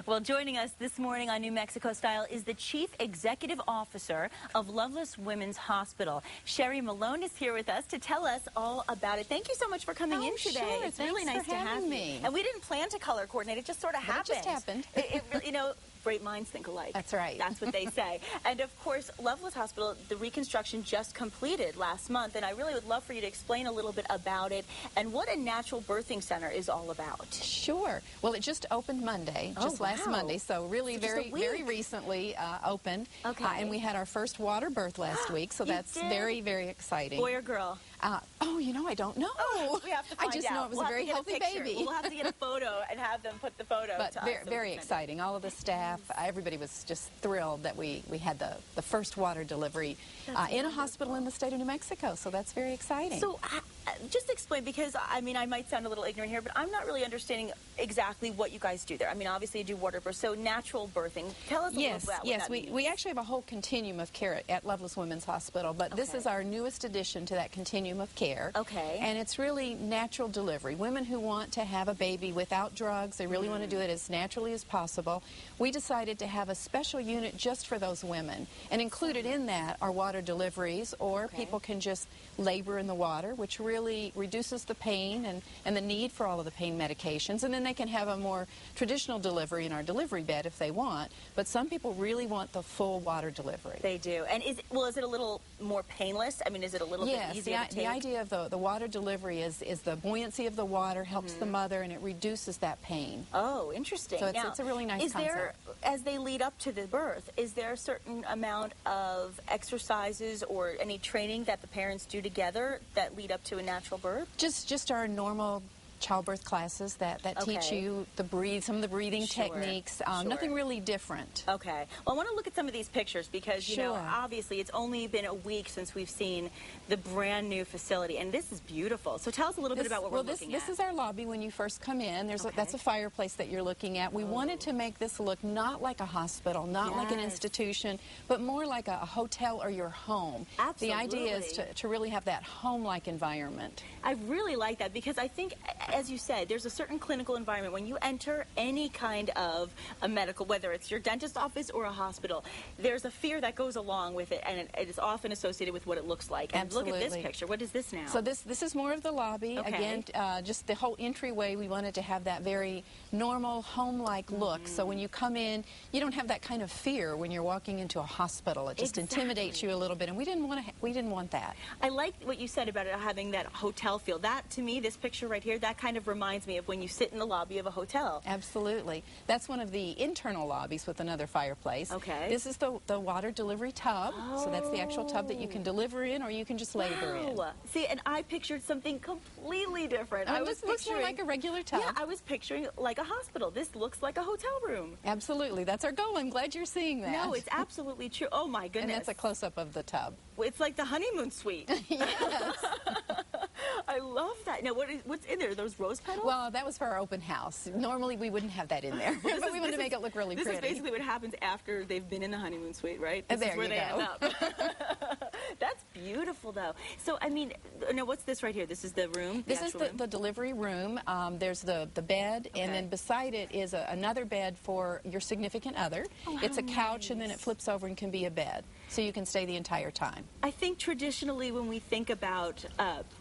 Well, joining us this morning on New Mexico Style is the Chief Executive Officer of Lovelace Women's Hospital. Sherry Malone is here with us to tell us all about it. Thank you so much for coming in today. Sure. It's really nice to have me. And we didn't plan to color coordinate. It just sort of happened. It just happened. You know, great minds think alike. That's right. That's what they say. And of course, Lovelace Hospital, the reconstruction just completed last month, and I really would love for you to explain a little bit about it and what a natural birthing center is all about. Sure. Well, it just opened Monday, last Monday, so really very recently opened. Okay. And we had our first water birth last week, so that's very, very exciting. Boy or girl? Oh, you know, I don't know. Oh, we have to find I just know it was a very healthy baby. We'll have to get a photo and have them put the photo but to very, us. Very exciting. All of the staff, everybody was just thrilled that we had the first water delivery in a hospital in the state of New Mexico, so that's very exciting. So just explain, because I mean, I might sound a little ignorant here, but I'm not really understanding exactly what you guys do there. I mean, obviously you do water birth, so natural birthing. Tell us a little about what that means. We actually have a whole continuum of care at Lovelace Women's Hospital, but this is our newest addition to that continuum of care. Okay. And it's really natural delivery. Women who want to have a baby without drugs, they really want to do it as naturally as possible. We decided to have a special unit just for those women, and included in that are water deliveries, or people can just labor in the water, which really reduces the pain and the need for all of the pain medications, and then they can have a more traditional delivery in our delivery bed if they want, but some people really want the full water delivery. They do. And is it a little more painless? I mean, is it a little bit easier to take? The idea of the water delivery is the buoyancy of the water helps the mother, and it reduces that pain. Oh, interesting. So it's a really nice concept. As they lead up to the birth, is there a certain amount of exercises or any training that the parents do together that lead up to a natural birth? Just our normal childbirth classes that teach you some of the breathing techniques. Nothing really different. Okay. Well, I want to look at some of these pictures because, you know, obviously it's only been a week since we've seen the brand new facility, and this is beautiful. So tell us a little bit about what we're looking at. This is our lobby when you first come in. That's a fireplace that you're looking at. We wanted to make this look not like a hospital, not like an institution, but more like a hotel or your home. Absolutely. The idea is to really have that home-like environment. I really like that because I think, as you said, there's a certain clinical environment when you enter any kind of a medical, whether it's your dentist office or a hospital, there's a fear that goes along with it, and it is often associated with what it looks like. And look at this picture. What is this now? So this is more of the lobby. Again, just the whole entryway, we wanted to have that very normal, home-like look. So when you come in, you don't have that kind of fear when you're walking into a hospital. It just intimidates you a little bit, and we didn't want that. I like what you said about it having that hotel feel. That, to me, this picture right here, that kind of reminds me of when you sit in the lobby of a hotel. Absolutely. That's one of the internal lobbies with another fireplace. Okay. This is the water delivery tub. So that's the actual tub that you can deliver in, or you can just labor in. See, and I pictured something completely different. This looks more like a regular tub. Yeah, I was picturing like a hospital. This looks like a hotel room. Absolutely. That's our goal. I'm glad you're seeing that. No, it's absolutely true. Oh, my goodness. And that's a close-up of the tub. It's like the honeymoon suite. Yes. I love that. Now, what's in there? Those rose petals? Well, that was for our open house. Normally, we wouldn't have that in there, but we wanted to make it look really pretty. This is basically what happens after they've been in the honeymoon suite, right? This is where they end up. That's beautiful, though. So, I mean, now what's this right here? This is the room? This is the delivery room. There's the bed, and then beside it is another bed for your significant other. Oh, it's a couch, and then it flips over and can be a bed, so you can stay the entire time. I think traditionally when we think about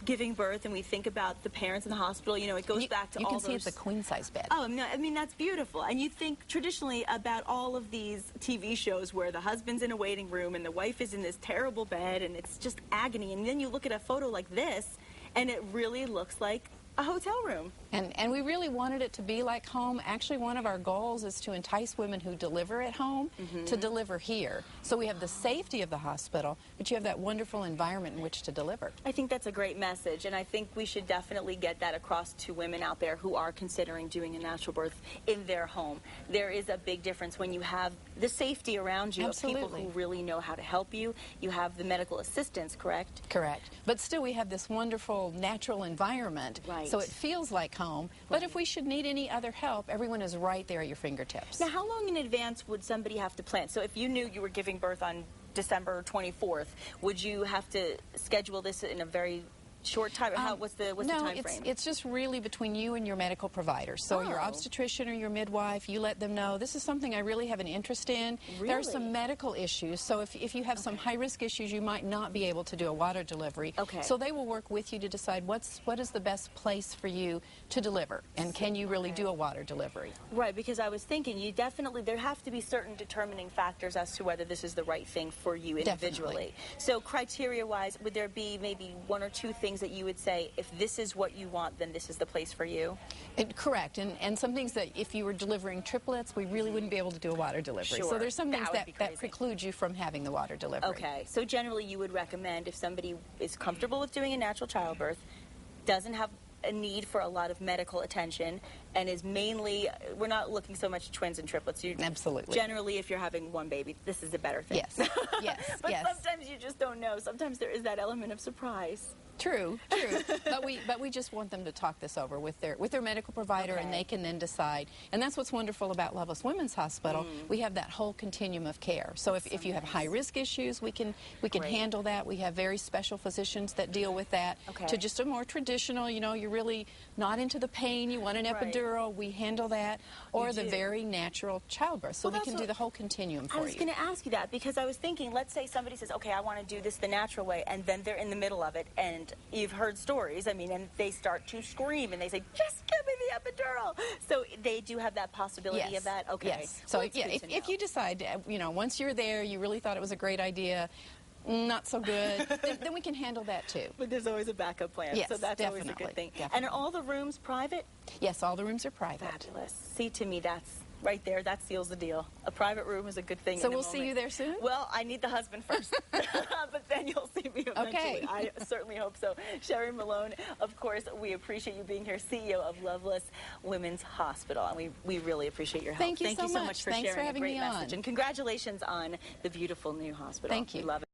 giving birth and we think about the parents in the hospital, you know, it goes back to all those... You can see it's a queen-size bed. Oh, no, I mean, that's beautiful. And you think traditionally about all of these TV shows where the husband's in a waiting room and the wife is in this terrible bed and it's just agony. And then you look at a photo like this and it really looks like a hotel room. And we really wanted it to be like home. Actually, one of our goals is to entice women who deliver at home to deliver here. So we have the safety of the hospital, but you have that wonderful environment in which to deliver. I think that's a great message, and I think we should definitely get that across to women out there who are considering doing a natural birth in their home. There is a big difference when you have the safety around you of people who really know how to help you. You have the medical assistance, correct? Correct. But still, we have this wonderful natural environment, so it feels like home. But if we should need any other help, everyone is right there at your fingertips. Now, how long in advance would somebody have to plan? So if you knew you were giving birth on December 24th, would you have to schedule this in a very short time? What's the time frame? It's just really between you and your medical provider. So your obstetrician or your midwife, you let them know, this is something I really have an interest in. Really? There are some medical issues. So if you have some high-risk issues, you might not be able to do a water delivery. Okay. So they will work with you to decide what is the best place for you to deliver, and can you really do a water delivery? Right, because I was thinking there have to be certain determining factors as to whether this is the right thing for you individually. Definitely. So criteria-wise, would there be maybe one or two things that you would say, if this is what you want, then this is the place for you? Correct, and some things that if you were delivering triplets, we really wouldn't be able to do a water delivery. Sure. So there's some things that crazy. preclude you from having the water delivery. Okay, so generally you would recommend if somebody is comfortable with doing a natural childbirth, doesn't have a need for a lot of medical attention, and is mainly, we're not looking so much at twins and triplets. Absolutely. Generally, if you're having one baby, this is a better thing. Yes, yes, But yes. sometimes you just don't know. Sometimes there is that element of surprise. True. But we just want them to talk this over with their medical provider, and they can then decide. And that's what's wonderful about Lovelace Women's Hospital. We have that whole continuum of care. So if you have high-risk issues, we can handle that. We have very special physicians that deal with that. To just a more traditional, you're really not into the pain, you want an epidural, we handle that. Or the very natural childbirth. So we can do the whole continuum for you. I was going to ask you that, because I was thinking, let's say somebody says, okay, I want to do this the natural way, and then they're in the middle of it, and you've heard stories, and they start to scream, and they say, just give me the epidural. So they do have that possibility of that? Okay. Yes. So, if you decide, once you're there, you really thought it was a great idea, not so good, then we can handle that too. But there's always a backup plan, yes, so that's always a good thing. And are all the rooms private? Yes, all the rooms are private. Fabulous. See, to me, that's right there, that seals the deal. A private room is a good thing. So we'll see you there soon? Well, I need the husband first, but then you'll see me eventually. Okay. I certainly hope so. Sherry Malone, of course, we appreciate you being here, CEO of Lovelace Women's Hospital, and we really appreciate your help. Thank you so much for Thanks sharing for having a great me message. on. And congratulations on the beautiful new hospital. Thank you. We love it.